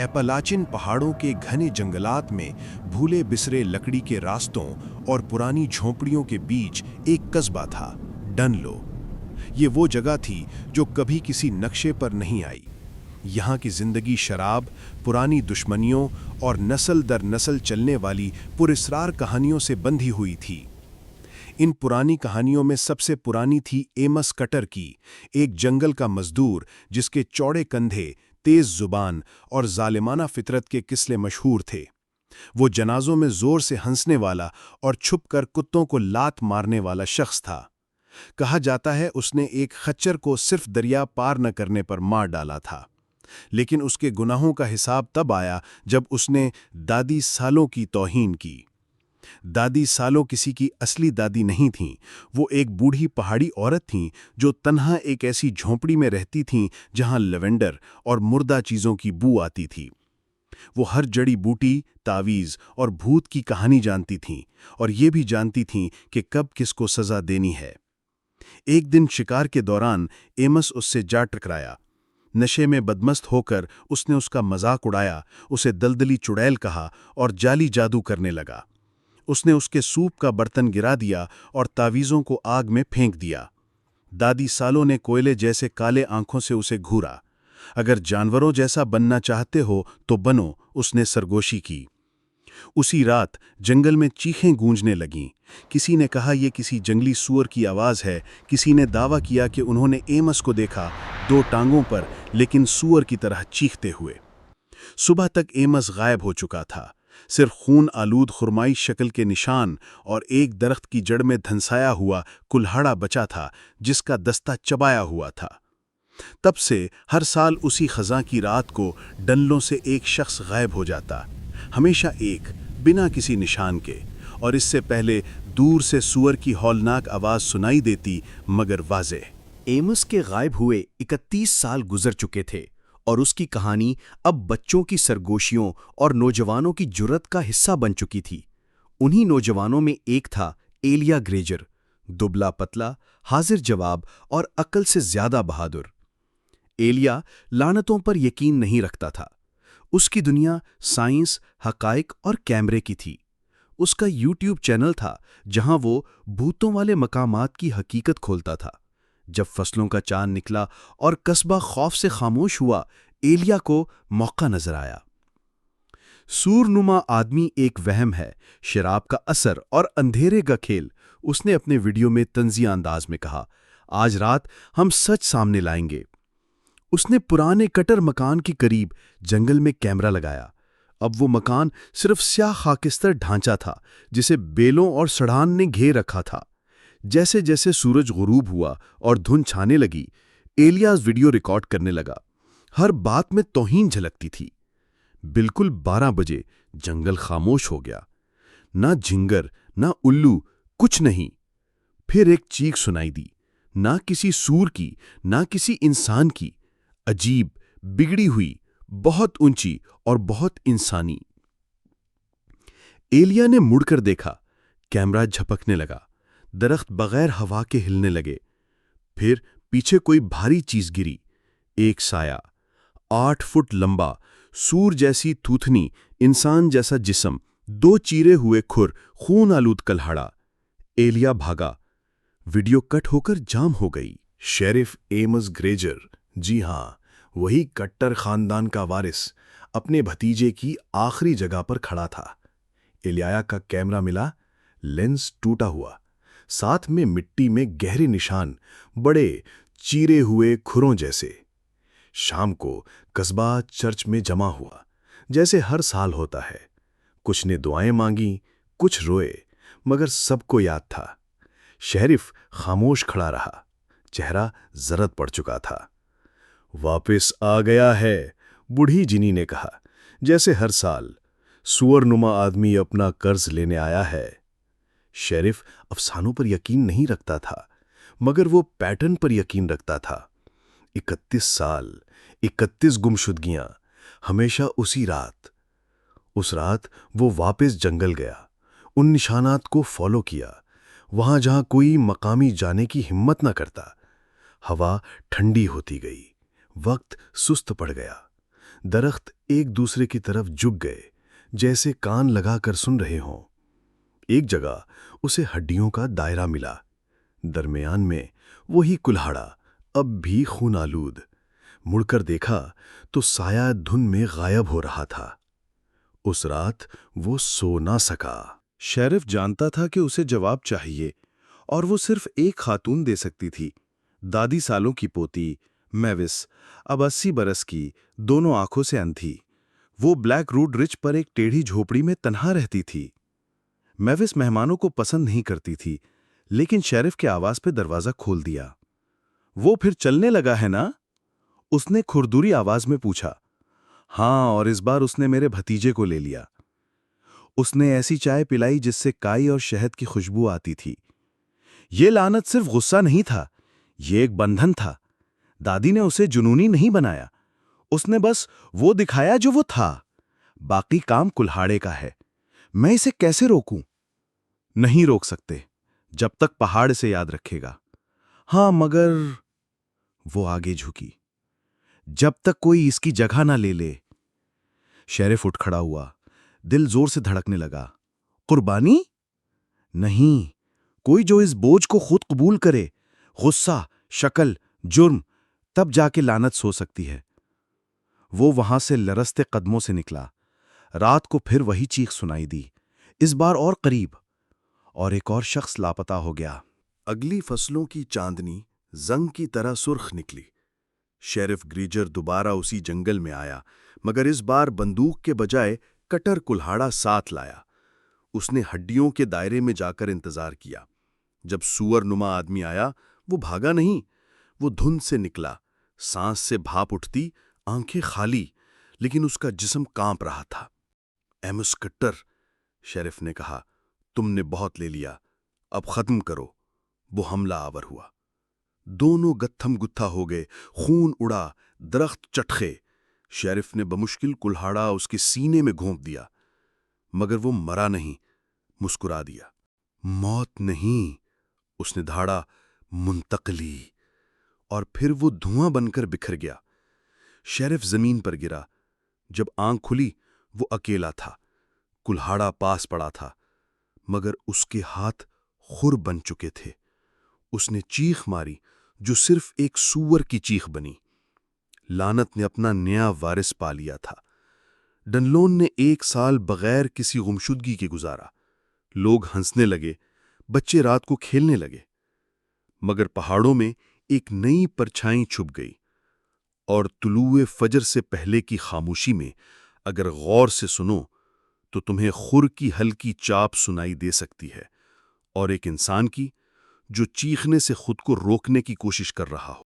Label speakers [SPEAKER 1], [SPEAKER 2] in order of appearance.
[SPEAKER 1] एपलाचिन पहाड़ों के घने जंगलात में भूले बिसरे लकड़ी के रास्तों और पुरानी झोंपड़ियों के बीच एक कस्बा था, डनलो। ये वो जगह थी जो कभी किसी नक्शे पर नहीं आई। यहाँ की जिंदगी शराब, पुरानी दुश्मनियों और नस्ल दर नस्ल चलने वाली पुरस्रार कहानियों से बंधी हुई थी। इन पुरानी कहानियों में सबसे पुरानी थी एमस कटर की, एक जंगल का मजदूर जिसके चौड़े कंधे, तेज जुबान और जालिमाना फितरत के किस्से मशहूर थे। वो जनाजों में जोर से हंसने वाला और छुपकर कुत्तों को लात मारने वाला शख्स था। कहा जाता है उसने एक खच्चर को सिर्फ दरिया पार न करने पर मार डाला था, लेकिन उसके गुनाहों का हिसाब तब आया जब उसने दादी सालों की तौहीन की। दादी सालों किसी की असली दादी नहीं थीं, वो एक बूढ़ी पहाड़ी औरत थीं जो तन्हा एक ऐसी झोंपड़ी में रहती थीं जहां लवेंडर और मुर्दा चीज़ों की बू आती थी। वो हर जड़ी बूटी, तावीज़ और भूत की कहानी जानती थीं और ये भी जानती थीं कि कब किसको सज़ा देनी है। एक दिन शिकार के दौरान एमस उससे जा टकराया। नशे में बदमस्त होकर उसने उसका मजाक उड़ाया, उसे दलदली चुड़ैल कहा और जाली जादू करने लगा। उसने उसके सूप का बर्तन गिरा दिया और तावीज़ों को आग में फेंक दिया। दादी सालों ने कोयले जैसे काले आंखों से उसे घूरा। अगर जानवरों जैसा बनना चाहते हो तो बनो, उसने सरगोशी की। उसी रात जंगल में चीखें गूंजने लगीं। किसी ने कहा यह किसी जंगली सूअर की आवाज़ है, किसी ने दावा किया कि उन्होंने एमस को देखा, 2 टांगों पर, लेकिन सूअर की तरह चीखते हुए। सुबह तक एमस गायब हो चुका था। सिर्फ खून आलूद खुरमाई शक्ल के निशान और एक दरख्त की जड़ में धंसाया हुआ कुल्हाड़ा बचा था जिसका दस्ता चबाया हुआ था। तब से हर साल उसी खज़ां की रात को डनलों से एक शख्स गायब हो जाता, हमेशा एक, बिना किसी निशान के, और इससे पहले दूर से सूअर की हौलनाक आवाज़ सुनाई देती मगर वाज़ेह।
[SPEAKER 2] एमस के गायब हुए 31 साल गुजर चुके थे और उसकी कहानी अब बच्चों की सरगोशियों और नौजवानों की जुर्रत का हिस्सा बन चुकी थी। उन्हीं नौजवानों में एक था एलिया ग्रेजर, दुबला पतला, हाजिर जवाब और अक्ल से ज्यादा बहादुर। एलिया लानतों पर यकीन नहीं रखता था। उसकी दुनिया साइंस, हकाइक और कैमरे की थी। उसका यूट्यूब चैनल था जहां वो भूतों वाले मकामात की हकीकत खोलता था। जब फसलों का चांद निकला और कस्बा खौफ से खामोश हुआ, एलिया को मौका नजर आया। सूरनुमा आदमी एक वहम है, शराब का असर और अंधेरे का खेल, उसने अपने वीडियो में तंजिया अंदाज में कहा। आज रात हम सच सामने लाएंगे। उसने पुराने कटर मकान के करीब जंगल में कैमरा लगाया। अब वो मकान सिर्फ स्याह खाकिस्तर ढांचा था जिसे बेलों और सड़ान ने घेर रखा था। जैसे जैसे सूरज गुरूब हुआ और धुंध छाने लगी, एलिया वीडियो रिकॉर्ड करने लगा। हर बात में तौहीन झलकती थी। बिल्कुल 12 बजे जंगल खामोश हो गया। ना झिंगर, ना उल्लू, कुछ नहीं। फिर एक चीख सुनाई दी, ना किसी सूर की, ना किसी इंसान की, अजीब, बिगड़ी हुई, बहुत ऊंची और बहुत इंसानी। एलिया ने मुड़कर देखा, कैमरा झपकने लगा, दरख्त बगैर हवा के हिलने लगे। फिर पीछे कोई भारी चीज गिरी, एक साया, 8 फुट लंबा, सूर जैसी थूथनी, इंसान जैसा जिस्म, 2 चीरे हुए खुर, खून आलूद कल्हाड़ा। एलिया भागा। वीडियो कट होकर जाम हो गई। शेरिफ एमस ग्रेजर, जी हां, वही कट्टर खानदान का वारिस, अपने भतीजे की आखिरी जगह पर खड़ा था। एलिया का कैमरा मिला, लेंस टूटा हुआ, साथ में मिट्टी में गहरे निशान, बड़े चीरे हुए खुरों जैसे। शाम को कस्बा चर्च में जमा हुआ, जैसे हर साल होता है। कुछ ने दुआएं मांगी, कुछ रोए, मगर सबको याद था। शेरिफ खामोश खड़ा रहा, चेहरा जरद पड़ चुका था। वापस आ गया है, बूढ़ी जिनी ने कहा, जैसे हर साल। सुअरनुमा आदमी अपना कर्ज लेने आया है। शेरिफ अफसानों पर यकीन नहीं रखता था, मगर वो पैटर्न पर यकीन रखता था। 31 साल, 31 गुमशुदगियां, हमेशा उसी रात। उस रात वो वापस जंगल गया, उन निशानात को फॉलो किया, वहां जहां कोई मकामी जाने की हिम्मत न करता। हवा ठंडी होती गई, वक्त सुस्त पड़ गया। درخت ایک دوسرے کی طرف جھک گئے، جیسے کان لگا کر سن رہے ہوں۔ ایک جگہ اسے ہڈیوں کا دائرہ ملا، درمیان میں وہی کلہاڑا، اب بھی خون آلود۔ مڑ کر دیکھا تو سایہ دھن میں غائب ہو رہا تھا۔ اس رات وہ سو نہ سکا۔
[SPEAKER 3] شیرف جانتا تھا کہ اسے جواب چاہیے، اور وہ صرف ایک خاتون دے سکتی تھی، دادی سالوں کی پوتی میوس، اب 80 برس کی، دونوں آنکھوں سے اندھی۔ وہ بلیک روڈ رچ پر ایک ٹیڑھی جھوپڑی میں تنہا رہتی تھی۔ میوس مہمانوں کو پسند نہیں کرتی تھی، لیکن شیرف کے آواز پہ دروازہ کھول دیا۔ وہ پھر چلنے لگا ہے نا؟ اس نے کھردری آواز میں پوچھا۔ ہاں، اور اس بار اس نے میرے بھتیجے کو لے لیا۔ اس نے ایسی چائے پلائی جس سے کائی اور شہد کی خوشبو آتی تھی۔ یہ لعنت صرف غصہ نہیں تھا، یہ ایک بندھن تھا۔ دادی نے اسے جنونی نہیں بنایا، اس نے بس وہ دکھایا جو وہ تھا۔ باقی کام کلہاڑے کا ہے۔ میں اسے کیسے روکوں؟ نہیں روک سکتے، جب تک پہاڑ اسے یاد رکھے گا۔ ہاں مگر… وہ آگے جھکی۔ جب تک کوئی اس کی جگہ نہ لے لے۔ شیرف اٹھ کھڑا ہوا، دل زور سے دھڑکنے لگا۔ قربانی؟ نہیں، کوئی جو اس بوجھ کو خود قبول کرے۔ غصہ، شکل، جرم، تب جا کے لعنت سو سکتی ہے۔ وہ وہاں سے لرزتے قدموں سے نکلا۔ رات کو پھر وہی چیخ سنائی دی، اس بار اور قریب، اور ایک اور شخص لاپتہ ہو گیا۔
[SPEAKER 2] اگلی فصلوں کی چاندنی زنگ کی طرح سرخ نکلی۔ شیرف گریجر دوبارہ اسی جنگل میں آیا، مگر اس بار بندوق کے بجائے کٹر کلہاڑا ساتھ لایا۔ اس نے ہڈیوں کے دائرے میں جا کر انتظار کیا۔ جب سور نما آدمی آیا، وہ بھاگا نہیں، وہ دھند سے نکلا، سانس سے بھاپ اٹھتی، آنکھیں خالی، لیکن اس کا جسم کانپ رہا تھا۔ ایمس کٹر، شیرف نے کہا، تم نے بہت لے لیا، اب ختم کرو۔ وہ حملہ آور ہوا۔ دونوں گتھم گتھا ہو گئے، خون اڑا، درخت چٹخے۔ شیرف نے بمشکل کلہاڑا اس کے سینے میں گھونپ دیا، مگر وہ مرا نہیں، مسکرا دیا۔ موت نہیں، اس نے دھاڑا، منتقلی۔ اور پھر وہ دھواں بن کر بکھر گیا۔ شیرف زمین پر گرا۔ جب آنکھ کھلی، وہ اکیلا تھا۔ کلہاڑا پاس پڑا تھا، مگر اس کے ہاتھ خر بن چکے تھے۔ اس نے چیخ ماری جو صرف ایک سور کی چیخ بنی۔ لعنت نے اپنا نیا وارث پا لیا تھا۔ ڈنلون نے 1 سال بغیر کسی گمشدگی کے گزارا۔ لوگ ہنسنے لگے، بچے رات کو کھیلنے لگے۔ مگر پہاڑوں میں ایک نئی پرچھائی چھپ گئی، اور طلوع فجر سے پہلے کی خاموشی میں اگر غور سے سنو تو تمہیں خر کی ہلکی چاپ سنائی دے سکتی ہے، اور ایک انسان کی جو چیخنے سے خود کو روکنے کی کوشش کر رہا ہو۔